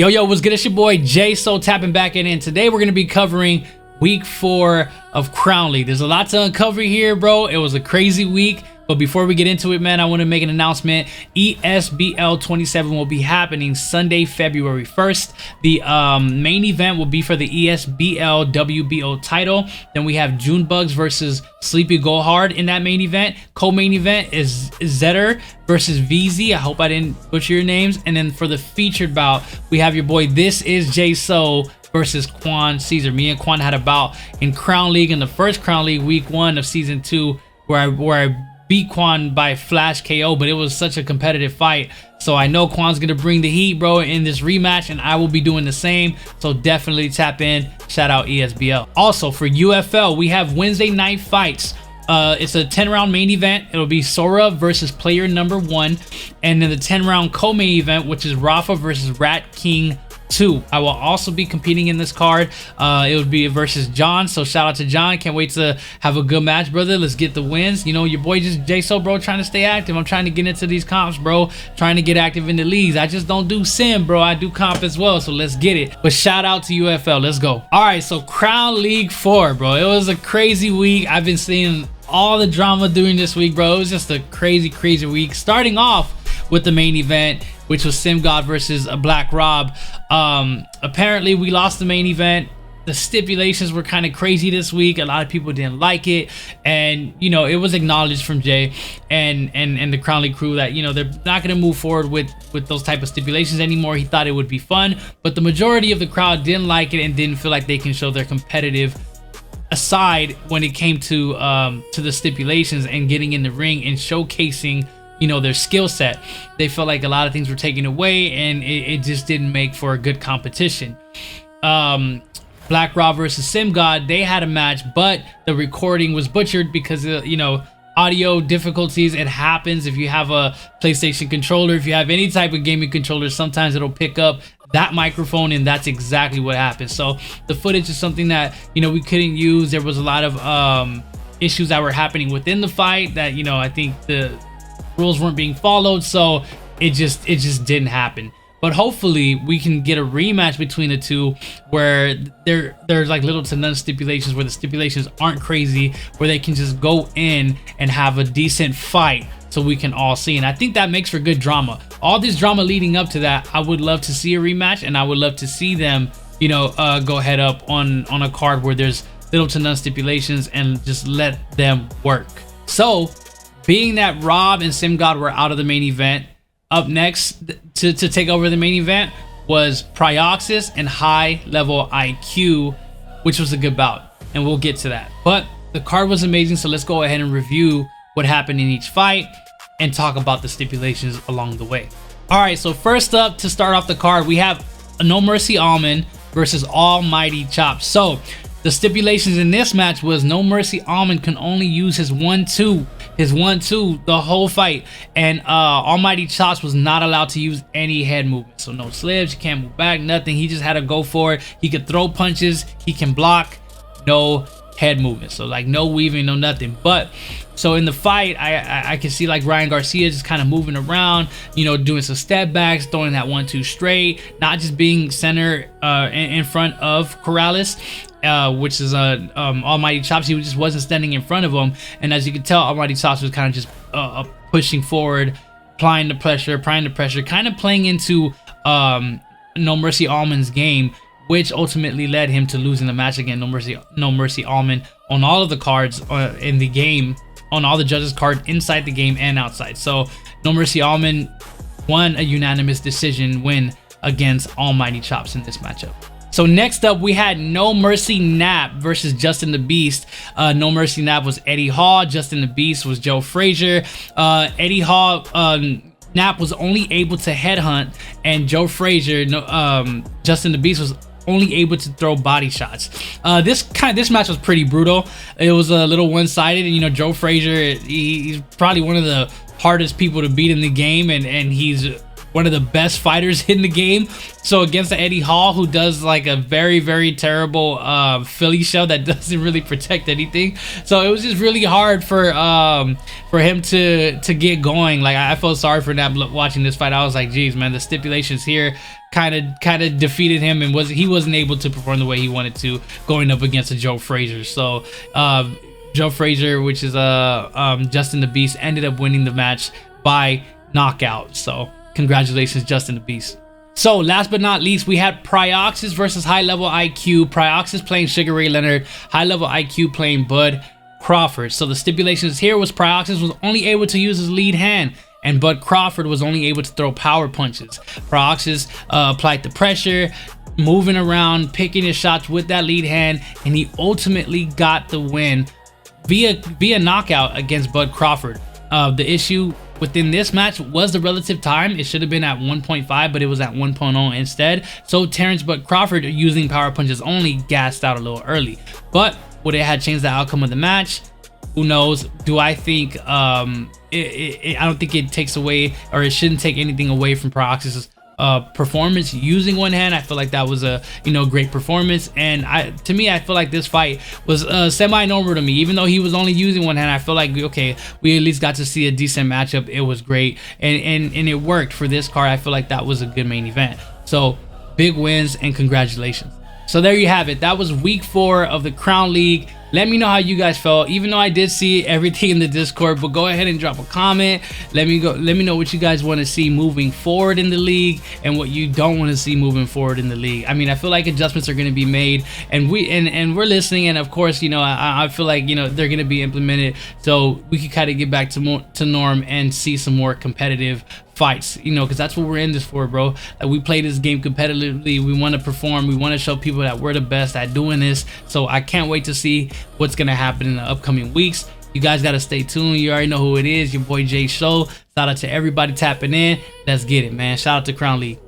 Yo, what's good? It's your boy Jay So tapping back in, and today we're going to be covering week 4 of Crown League. There's a lot to uncover here, bro. It was a crazy week, but before we get into it, man, I want to make an announcement. ESBL 27 will be happening Sunday, February 1st. The main event will be for the ESBL WBO title. Then we have Junebugs versus Sleepy Go Hard in that main event. Co-main event is Zetter versus VZ. I hope I didn't butcher your names. And then for the featured bout, we have your boy This Is Jay So versus Quan Caesar. Me and Quan had a bout in Crown League in the first Crown League week 1 of season 2 where I beat Quan by flash KO, but it was such a competitive fight. So I know Quan's gonna bring the heat, bro, in this rematch, and I will be doing the same. So definitely tap in. Shout out ESBL. Also for UFL, we have Wednesday night fights. It's a 10-round main event. It'll be Sora versus player number 1, and then the 10-round co-main event, which is Rafa versus Rat King 2. I will also be competing in this card. It would be versus John, so shout out to John. Can't wait to have a good match, brother. Let's get the wins. You know, your boy just JSO, bro, trying to stay active. I'm trying to get into these comps, bro, trying to get active in the leagues. I just don't do sim, bro. I do comp as well, so let's get it. But shout out to UFL. Let's go. All right, so Crown League 4, bro. It was a crazy week. I've been seeing all the drama during this week, bro. It was just a crazy week, starting off with the main event, which was Sim God versus Black Rob. Apparently we lost the main event. The stipulations were kind of crazy this week. A lot of people didn't like it, and you know, it was acknowledged from Jay and the Crown League crew that, you know, they're not going to move forward with those type of stipulations anymore. He thought it would be fun, but the majority of the crowd didn't like it and didn't feel like they can show their competitive aside when it came to the stipulations and getting in the ring and showcasing, you know, their skill set. They felt like a lot of things were taken away, and it just didn't make for a good competition. Black Rob versus Sim God, they had a match, but the recording was butchered because you know, audio difficulties. It happens if you have a PlayStation controller. If you have any type of gaming controller, sometimes it'll pick up that microphone, and that's exactly what happened. So the footage is something that, you know, we couldn't use. There was a lot of issues that were happening within the fight that, you know, I think the rules weren't being followed, so it just didn't happen. But hopefully we can get a rematch between the two where there's like little to none stipulations, where the stipulations aren't crazy, where they can just go in and have a decent fight so we can all see. And I think that makes for good drama. All this drama leading up to that, I would love to see a rematch, and I would love to see them, you know, go head up on a card where there's little to none stipulations and just let them work. So being that Rob and Sim God were out of the main event, up next to take over the main event was Prioxis and High Level IQ, which was a good bout, and we'll get to that. But the card was amazing, so let's go ahead and review what happened in each fight and talk about the stipulations along the way. All right, so first up, to start off the card, we have No Mercy Almond versus Almighty Chop. So the stipulations in this match was No Mercy Almond can only use his 1-2 the whole fight, and Almighty Chops was not allowed to use any head movement. So no slips, you can't move back, nothing. He just had to go for it. He could throw punches, he can block, no head movement, so like no weaving, no nothing. But so in the fight, I can see like Ryan Garcia just kind of moving around, you know, doing some step backs, throwing that 1-2 straight, not just being center in front of Corrales, which is Almighty Chops. He just wasn't standing in front of him, and as you can tell, Almighty Chops was kind of just pushing forward, applying the pressure, kind of playing into No Mercy Almond's game, which ultimately led him to losing the match again. No Mercy Almond on all of the cards in the game, on all the judges' cards inside the game and outside. So No Mercy Almond won a unanimous decision win against Almighty Chops in this matchup. So next up, we had No Mercy Nap versus Justin the Beast. No Mercy Nap was Eddie Hall. Justin the Beast was Joe Frazier. Eddie Hall, Nap was only able to headhunt, and Joe Frazier, Justin the Beast, was only able to throw body shots. This match was pretty brutal. It was a little one-sided, and you know, Joe Frazier, he's probably one of the hardest people to beat in the game, and he's one of the best fighters in the game. So against Eddie Hall, who does like a very terrible Philly shell that doesn't really protect anything. So it was just really hard for him to get going. Like I felt sorry for that watching this fight. I was like, geez, man, the stipulations here kind of defeated him, and he wasn't able to perform the way he wanted to going up against a Joe Frazier. So Joe Frazier, which is Justin the Beast, ended up winning the match by knockout. So congratulations, Justin the Beast. So last but not least, we had Prioxis versus High Level IQ. Prioxis playing Sugar Ray Leonard, High Level IQ playing Bud Crawford. So the stipulations here was Prioxis was only able to use his lead hand, and Bud Crawford was only able to throw power punches. Prioxis applied the pressure, moving around, picking his shots with that lead hand, and he ultimately got the win via knockout against Bud Crawford. The issue within this match was the relative time. It should have been at 1.5, but it was at 1.0 instead. So Terrence Bud Crawford, using power punches only, gassed out a little early. But would it have changed the outcome of the match? Who knows? Do I think I don't think it takes away, or it shouldn't take anything away from Prioxis' performance using one hand. I feel like that was a great performance, and to me I feel like this fight was semi-normal to me. Even though he was only using one hand, I feel like, okay, we at least got to see a decent matchup. It was great, and it worked for this card. I feel like that was a good main event. So big wins and congratulations. So there you have it. That was week 4 of the Crown League. Let me know how you guys felt, even though I did see everything in the Discord. But go ahead and drop a comment. Let me know what you guys want to see moving forward in the league, and what you don't want to see moving forward in the league. I mean, I feel like adjustments are going to be made, and we're listening. And of course, I feel like they're going to be implemented, so we can kind of get back to norm and see some more competitive fights, because that's what we're in this for, bro. Like, we play this game competitively. We want to perform. We want to show people that we're the best at doing this. So I can't wait to see what's gonna happen in the upcoming weeks. You guys gotta stay tuned. You already know who it is, your boy Jay Show. Shout out to everybody tapping in. Let's get it, man. Shout out to Crown League.